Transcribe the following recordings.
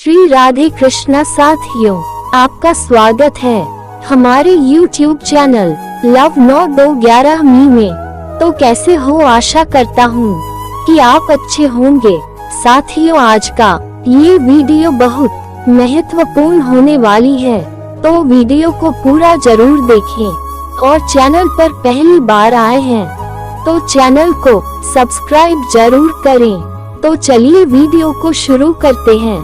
श्री राधे कृष्णा साथियों, आपका स्वागत है हमारे YouTube चैनल लव 9211 मी में। तो कैसे हो, आशा करता हूँ कि आप अच्छे होंगे। साथियों, आज का ये वीडियो बहुत महत्वपूर्ण होने वाली है, तो वीडियो को पूरा जरूर देखें और चैनल पर पहली बार आए हैं तो चैनल को सब्सक्राइब जरूर करें। तो चलिए वीडियो को शुरू करते हैं।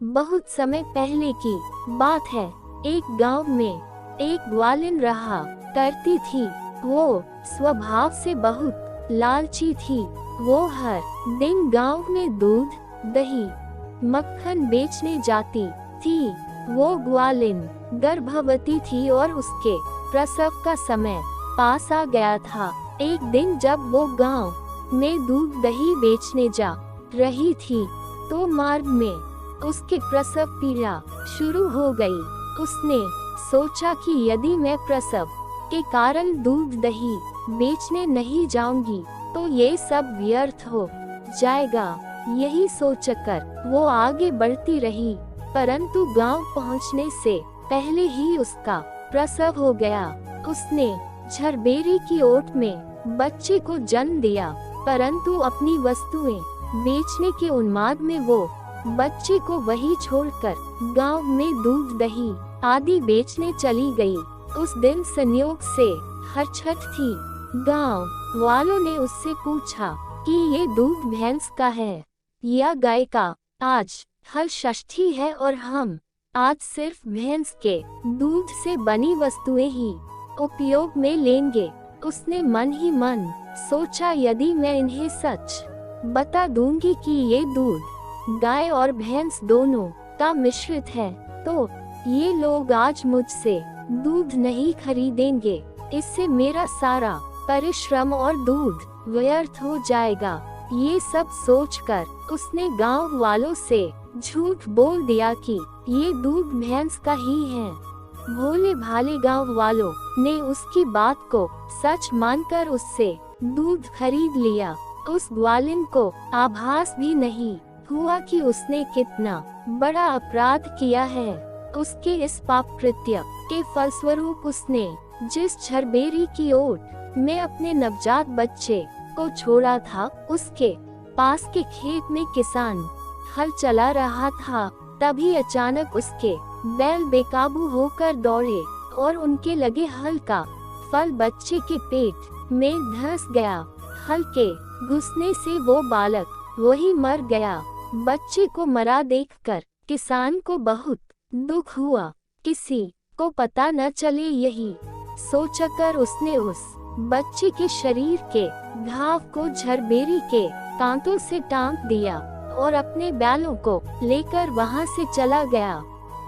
बहुत समय पहले की बात है। एक गांव में एक ग्वालिन रहा करती थी। वो स्वभाव से बहुत लालची थी। वो हर दिन गांव में दूध, दही, मक्खन बेचने जाती थी। वो ग्वालिन गर्भवती थी और उसके प्रसव का समय पास आ गया था। एक दिन जब वो गांव में दूध दही बेचने जा रही थी तो मार्ग में उसके प्रसव पीड़ा शुरू हो गई। उसने सोचा कि यदि मैं प्रसव के कारण दूध दही बेचने नहीं जाऊंगी तो ये सब व्यर्थ हो जाएगा। यही सोचकर वो आगे बढ़ती रही, परंतु गांव पहुंचने से पहले ही उसका प्रसव हो गया। उसने झरबेरी की ओट में बच्चे को जन्म दिया, परंतु अपनी वस्तुएं बेचने के उन्माद में वो बच्चे को वही छोड़कर गांव में दूध दही आदि बेचने चली गई। उस दिन संयोग से हरछठ थी। गांव वालों ने उससे पूछा कि ये दूध भैंस का है या गाय का। आज हल षष्ठी है और हम आज सिर्फ भैंस के दूध से बनी वस्तुएं ही उपयोग में लेंगे। उसने मन ही मन सोचा, यदि मैं इन्हें सच बता दूंगी कि ये दूध गाय और भैंस दोनों का मिश्रित है तो ये लोग आज मुझसे दूध नहीं खरीदेंगे। इससे मेरा सारा परिश्रम और दूध व्यर्थ हो जाएगा। ये सब सोचकर उसने गांव वालों से झूठ बोल दिया कि ये दूध भैंस का ही है। भोले भाले गांव वालों ने उसकी बात को सच मानकर उससे दूध खरीद लिया। उस ग्वालिन को आभास भी नहीं हुआ कि उसने कितना बड़ा अपराध किया है। उसके इस पाप कृत्य के फलस्वरूप उसने जिस झरबेरी की ओट में अपने नवजात बच्चे को छोड़ा था, उसके पास के खेत में किसान हल चला रहा था। तभी अचानक उसके बैल बेकाबू होकर दौड़े और उनके लगे हल का फल बच्चे के पेट में धंस गया। हल के घुसने से वो बालक वही मर गया। बच्चे को मरा देखकर किसान को बहुत दुख हुआ। किसी को पता न चले, यही सोचकर उसने उस बच्चे के शरीर के घाव को झरबेरी के कांटों से टांक दिया और अपने बैलों को लेकर वहां से चला गया।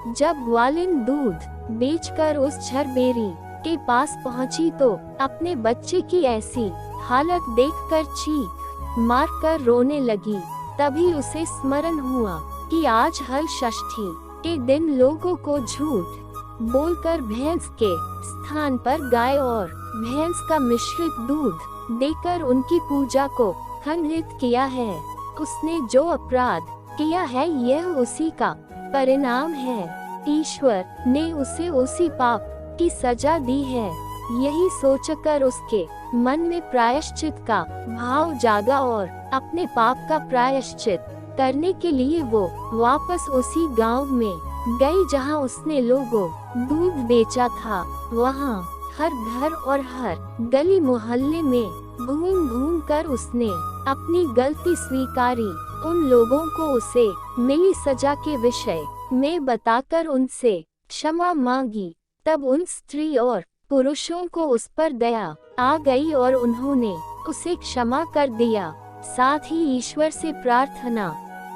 जब ग्वालिन दूध बेचकर उस झरबेरी के पास पहुंची तो अपने बच्चे की ऐसी हालत देखकर चीख मारकर रोने लगी। तभी उसे स्मरण हुआ कि आज हल षष्ठी के दिन लोगों को झूठ बोलकर भैंस के स्थान पर गाय और भैंस का मिश्रित दूध देकर उनकी पूजा को खंडित किया है। उसने जो अपराध किया है यह उसी का परिणाम है। ईश्वर ने उसे उसी पाप की सजा दी है। यही सोचकर उसके मन में प्रायश्चित का भाव जागा और अपने पाप का प्रायश्चित करने के लिए वो वापस उसी गांव में गई जहां उसने लोगों दूध बेचा था। वहां हर घर और हर गली मोहल्ले में घूम घूम कर उसने अपनी गलती स्वीकारी। उन लोगों को उसे मिली सजा के विषय में बताकर उनसे क्षमा मांगी। तब उन स्त्री और पुरुषों को उस पर दया आ गई और उन्होंने उसे क्षमा कर दिया। साथ ही ईश्वर से प्रार्थना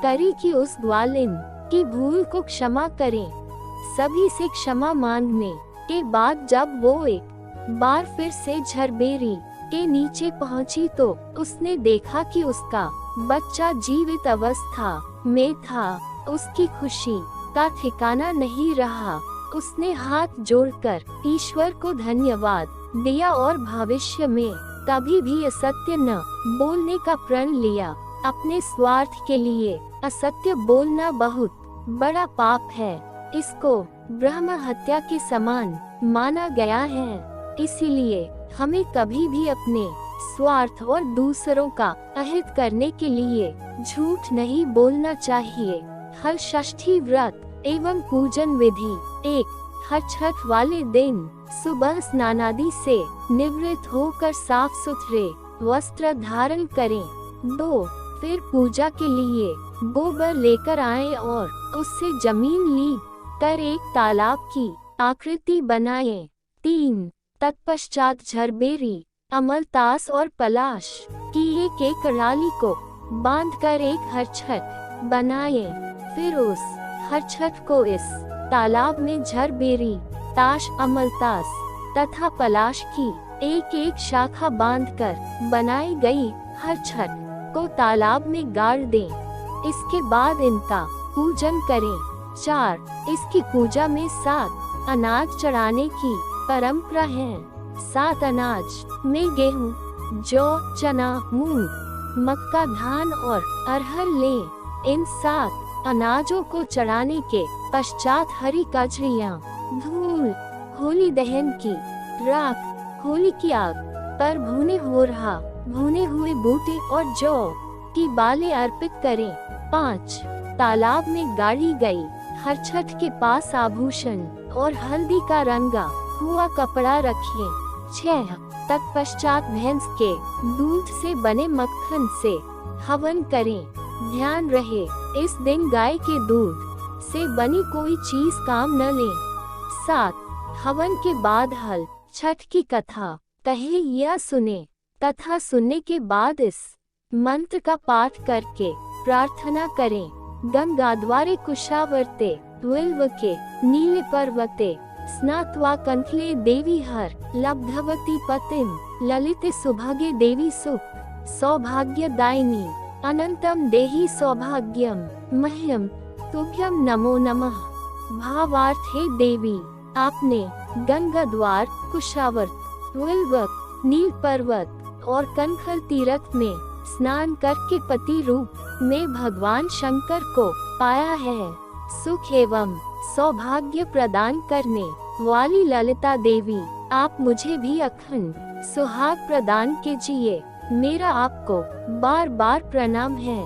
करी कि उस ग्वालिन की भूल को क्षमा करें। सभी से क्षमा मांगने के बाद जब वो एक बार फिर से झरबेरी के नीचे पहुंची तो उसने देखा कि उसका बच्चा जीवित अवस्था में था। उसकी खुशी का ठिकाना नहीं रहा। उसने हाथ जोड़कर ईश्वर को धन्यवाद दिया और भविष्य में कभी भी असत्य न बोलने का प्रण लिया। अपने स्वार्थ के लिए असत्य बोलना बहुत बड़ा पाप है। इसको ब्रह्म हत्या के समान माना गया है। इसीलिए हमें कभी भी अपने स्वार्थ और दूसरों का अहित करने के लिए झूठ नहीं बोलना चाहिए। हर षष्ठी व्रत एवं पूजन विधि। 1. हर छठ वाले दिन सुबह स्नानादि से निवृत्त होकर साफ सुथरे वस्त्र धारण करें। 2. फिर पूजा के लिए गोबर लेकर आएं और उससे जमीन ली कर एक तालाब की आकृति बनाएं। 3. तत्पश्चात झरबेरी, अमलतास और पलाश की एक राली को बांधकर एक हरछठ बनाएं। फिर उस हरछठ को इस तालाब में झरबेरी, ताश, अमलतास तथा पलाश की एक शाखा बांधकर बनाई गई हरछठ को तालाब में गाड़ दें। इसके बाद इनका पूजन करें। 4. इसकी पूजा में 7 अनाज चढ़ाने की परंपरा है। 7 अनाज में गेहूं, जौ, चना, मूंग, मक्का, धान और अरहर लें। इन 7 अनाजों को चढ़ाने के पश्चात हरी कचरियाँ, धूल, होली दहन की राख, होली की आग पर भुने हुए बूटे और जौ की बालें अर्पित करें। 5. तालाब में गाड़ी गई हरछठ के पास आभूषण और हल्दी का रंगा हुआ कपड़ा रखें। 6. तत्पश्चात भैंस के दूध से बने मक्खन से हवन करें। ध्यान रहे, इस दिन गाय के दूध से बनी कोई चीज काम न लें। 7. हवन के बाद हल छठ की कथा कहे या सुने तथा सुनने के बाद इस मंत्र का पाठ करके प्रार्थना करें। गंगाद्वारे कुशावर्ते विल्वके नीले पर्वते स्नात्वा कंठले देवी हर लब्धवती पतिम ललिते सुभागे देवी सुख सौभाग्यदायिनी अनंतम देहि सौभाग्यम मह्यम तुभ्यम नमो नमः। भावार्थ, हे देवी, आपने गंगा द्वार, कुशावर्त, विल्वक, नील पर्वत और कनखल तीर्थ में स्नान करके पति रूप में भगवान शंकर को पाया है। सुख एवं सौभाग्य प्रदान करने वाली ललिता देवी, आप मुझे भी अखंड सुहाग प्रदान कीजिए। मेरा आपको बार बार प्रणाम है।